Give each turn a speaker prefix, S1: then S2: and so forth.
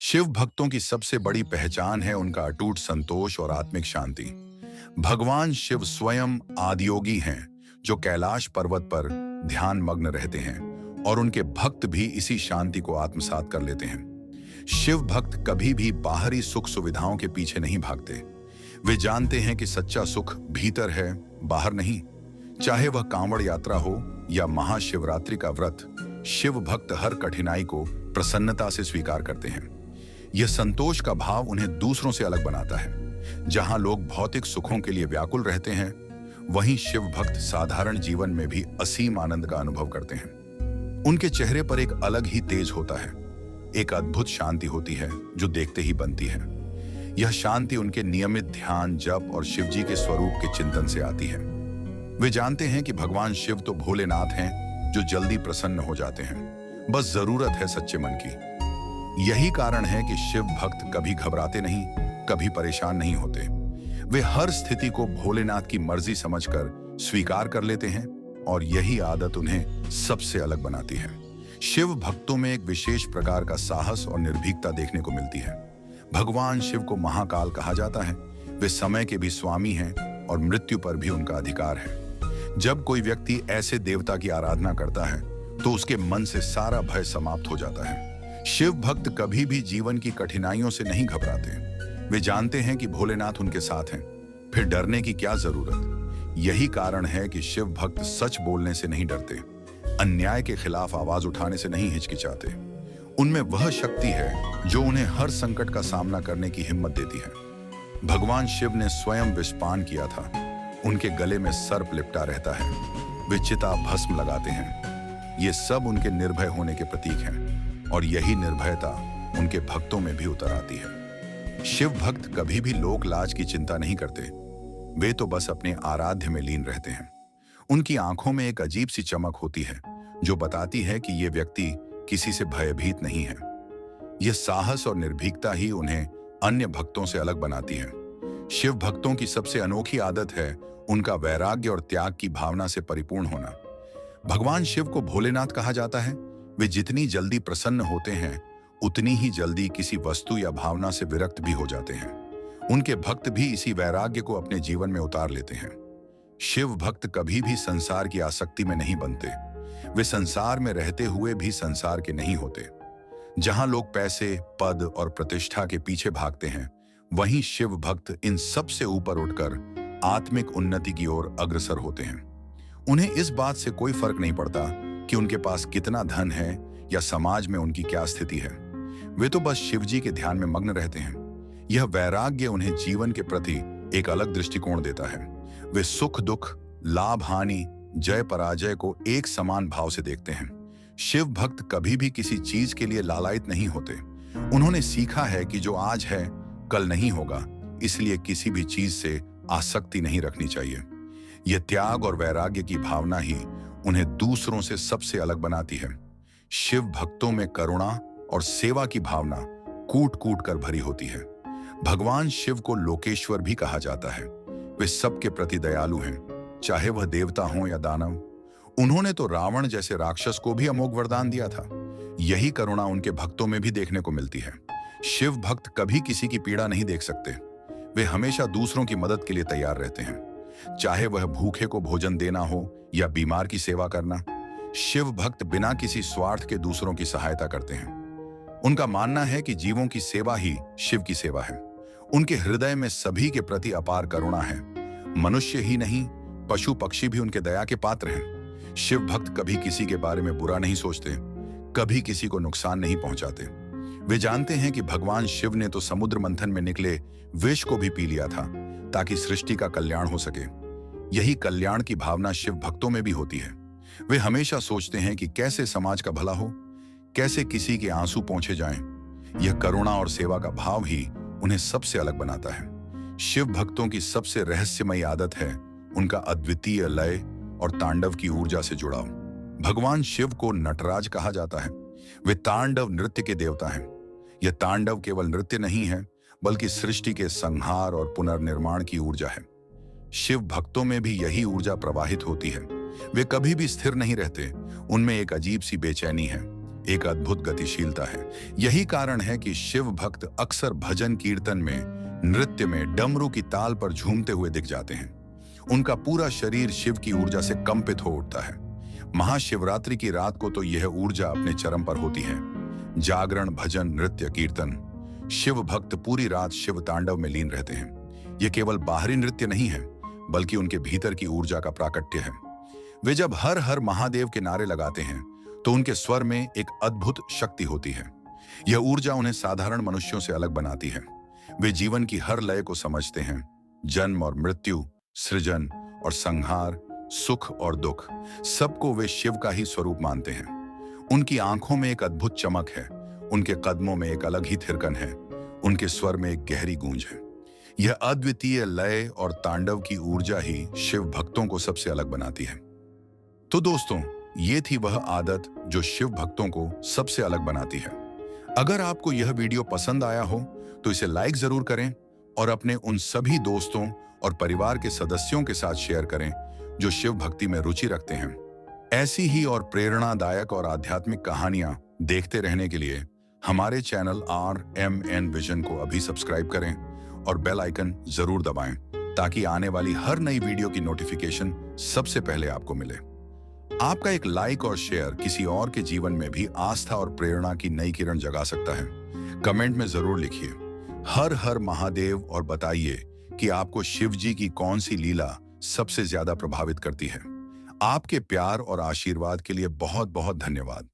S1: शिव भक्तों की सबसे बड़ी पहचान है उनका अटूट संतोष और आत्मिक शांति। भगवान शिव स्वयं आदियोगी हैं, जो कैलाश पर्वत पर ध्यान मग्न रहते हैं और उनके भक्त भी इसी शांति को आत्मसात कर लेते हैं। शिव भक्त कभी भी बाहरी सुख सुविधाओं के पीछे नहीं भागते। वे जानते हैं कि सच्चा सुख भीतर है, बाहर नहीं। चाहे वह कांवड़ यात्रा हो या महाशिवरात्रि का व्रत, शिव भक्त हर कठिनाई को प्रसन्नता से स्वीकार करते हैं। यह संतोष का भाव उन्हें दूसरों से अलग बनाता है। जहां लोग भौतिक सुखों के लिए व्याकुल रहते हैं, वहीं शिव भक्त साधारण जीवन में भी असीम आनंद का अनुभव करते हैं। उनके चेहरे पर एक अलग ही तेज होता है, एक अद्भुत शांति होती है जो देखते ही बनती है। यह शांति उनके नियमित ध्यान, जप और शिवजी के स्वरूप के चिंतन से आती है। वे जानते हैं कि भगवान शिव तो भोलेनाथ हैं, जो जल्दी प्रसन्न हो जाते हैं। बस जरूरत है सच्चे मन की। यही कारण है कि शिव भक्त कभी घबराते नहीं, कभी परेशान नहीं होते। वे हर स्थिति को भोलेनाथ की मर्जी समझकर स्वीकार कर लेते हैं और यही आदत उन्हें सबसे अलग बनाती है। शिव भक्तों में एक विशेष प्रकार का साहस और निर्भीकता देखने को मिलती है। भगवान शिव को महाकाल कहा जाता है। वे समय के भी स्वामी हैं और मृत्यु पर भी उनका अधिकार है। जब कोई व्यक्ति ऐसे देवता की आराधना करता है तो उसके मन से सारा भय समाप्त हो जाता है। शिव भक्त कभी भी जीवन की कठिनाइयों से नहीं घबराते। वे जानते हैं कि भोलेनाथ उनके साथ हैं, फिर डरने की क्या जरूरत। यही कारण है कि शिव भक्त सच बोलने से नहीं डरते, अन्याय के खिलाफ आवाज उठाने से नहीं हिचकिचाते। उनमें वह शक्ति है जो उन्हें हर संकट का सामना करने की हिम्मत देती है। भगवान शिव ने स्वयं विषपान किया था। उनके गले में सर्प लिपटा रहता है। वे चिता भस्म लगाते हैं। ये सब उनके निर्भय होने के प्रतीक हैं और यही निर्भयता उनके भक्तों में भी उतर आती है। शिव भक्त कभी भी लोक लाज की चिंता नहीं करते। वे तो बस अपने आराध्य में लीन रहते हैं। उनकी आंखों में एक अजीब सी चमक होती है जो बताती है कि ये व्यक्ति किसी से भयभीत नहीं है। यह साहस और निर्भीकता ही उन्हें अन्य भक्तों से अलग बनाती है। शिव भक्तों की सबसे अनोखी आदत है उनका वैराग्य और त्याग की भावना से परिपूर्ण होना। भगवान शिव को भोलेनाथ कहा जाता है। वे जितनी जल्दी प्रसन्न होते हैं, उतनी ही जल्दी किसी वस्तु या भावना से विरक्त भी हो जाते हैं। उनके भक्त भी इसी वैराग्य को अपने जीवन में उतार लेते हैं। शिव भक्त कभी भी संसार की आसक्ति में नहीं बनते। वे संसार में रहते हुए भी संसार के नहीं होते। जहां लोग पैसे, पद और प्रतिष्ठा के पीछे भागते हैं, वहीं शिव भक्त इन सब से ऊपर उठकर आत्मिक उन्नति की ओर अग्रसर होते हैं। उन्हें इस बात से कोई फर्क नहीं पड़ता कि उनके पास कितना धन है या समाज में उनकी क्या स्थिति है। वे तो बस शिवजी के ध्यान में मग्न रहते हैं। यह वैराग्य उन्हें जीवन के प्रति एक अलग दृष्टिकोण देता है। वे सुख दुख, लाभ हानि, जय पराजय को एक समान भाव से देखते हैं। शिव भक्त कभी भी किसी चीज के लिए लालायित नहीं होते। उन्होंने सीखा है कि जो आज है कल नहीं होगा, इसलिए किसी भी चीज से आसक्ति नहीं रखनी चाहिए। यह त्याग और वैराग्य की भावना ही उन्हें दूसरों से सबसे अलग बनाती है। शिव भक्तों में करुणा और सेवा की भावना कूट कूट कर भरी होती है। भगवान शिव को लोकेश्वर भी कहा जाता है। वे सबके प्रति दयालु हैं, चाहे वह देवता हो या दानव। उन्होंने तो रावण जैसे राक्षस को भी अमोघ वरदान दिया था। यही करुणा उनके भक्तों में भी देखने को मिलती है। शिव भक्त कभी किसी की पीड़ा नहीं देख सकते। वे हमेशा दूसरों की मदद के लिए तैयार रहते हैं, चाहे वह भूखे को भोजन देना हो या बीमार की सेवा करना। शिव भक्त बिना किसी स्वार्थ के दूसरों की सहायता करते हैं। उनका मानना है कि जीवों की सेवा ही शिव की सेवा है। उनके हृदय में सभी के प्रति अपार करुणा है। मनुष्य ही नहीं, पशु पक्षी भी उनके दया के पात्र हैं। शिव भक्त कभी किसी के बारे में बुरा नहीं सोचते, कभी किसी को नुकसान नहीं पहुंचाते। वे जानते हैं कि भगवान शिव ने तो समुद्र मंथन में निकले विष को भी पी लिया था ताकि सृष्टि का कल्याण हो सके। यही कल्याण की भावना शिव भक्तों में भी होती है। वे हमेशा सोचते हैं कि कैसे समाज का भला हो, कैसे किसी के आंसू पोंछे जाएं। यह करुणा और सेवा का भाव ही उन्हें सबसे अलग बनाता है। शिव भक्तों की सबसे रहस्यमयी आदत है उनका अद्वितीय लय और तांडव की ऊर्जा से जुड़ाव। भगवान शिव को नटराज कहा जाता है। वे तांडव नृत्य के देवता हैं। यह तांडव केवल नृत्य नहीं है, बल्कि सृष्टि के संहार और पुनर्निर्माण की ऊर्जा है। शिव भक्तों में भी यही ऊर्जा प्रवाहित होती है। वे कभी भी स्थिर नहीं रहते। उनमें एक अजीब सी बेचैनी है, एक अद्भुत गतिशीलता है। यही कारण है कि शिव भक्त अक्सर भजन कीर्तन में, नृत्य में डमरू की ताल पर झूमते हुए दिख जाते हैं। उनका पूरा शरीर शिव की ऊर्जा से कंपित हो उठता है। महाशिवरात्रि की रात को तो यह ऊर्जा अपने चरम पर होती है। जागरण, भजन, नृत्य, कीर्तन, शिव भक्त पूरी रात शिव तांडव में लीन रहते हैं। यह केवल बाहरी नृत्य नहीं है, बल्कि उनके भीतर की ऊर्जा का प्राकट्य है। वे जब हर हर महादेव के नारे लगाते हैं तो उनके स्वर में एक अद्भुत शक्ति होती है। यह ऊर्जा उन्हें साधारण मनुष्यों से अलग बनाती है। वे जीवन की हर लय को समझते हैं। जन्म और मृत्यु, सृजन और संहार, सुख और दुख, सबको वे शिव का ही स्वरूप मानते हैं। उनकी आंखों में एक अद्भुत चमक है, उनके कदमों में एक अलग ही थिरकन है, उनके स्वर में एक गहरी गूंज है। यह अद्वितीय लय और तांडव की ऊर्जा ही शिव भक्तों को सबसे अलग बनाती है। तो दोस्तों, ये थी वह आदत जो शिव भक्तों को सबसे अलग बनाती है। अगर आपको यह वीडियो पसंद आया हो तो इसे लाइक जरूर करें और अपने उन सभी दोस्तों और परिवार के सदस्यों के साथ शेयर करें जो शिव भक्ति में रुचि रखते हैं। ऐसी ही और प्रेरणादायक और आध्यात्मिक कहानियां देखते रहने के लिए हमारे चैनल RMN विजन को अभी सब्सक्राइब करें और बेल आइकन जरूर दबाएं ताकि आने वाली हर नई वीडियो की नोटिफिकेशन सबसे पहले आपको मिले। आपका एक लाइक और शेयर किसी और के जीवन में भी आस्था और प्रेरणा की नई किरण जगा सकता है। कमेंट में जरूर लिखिए हर हर महादेव और बताइए कि आपको शिव जी की कौन सी लीला सबसे ज्यादा प्रभावित करती है। आपके प्यार और आशीर्वाद के लिए बहुत बहुत धन्यवाद।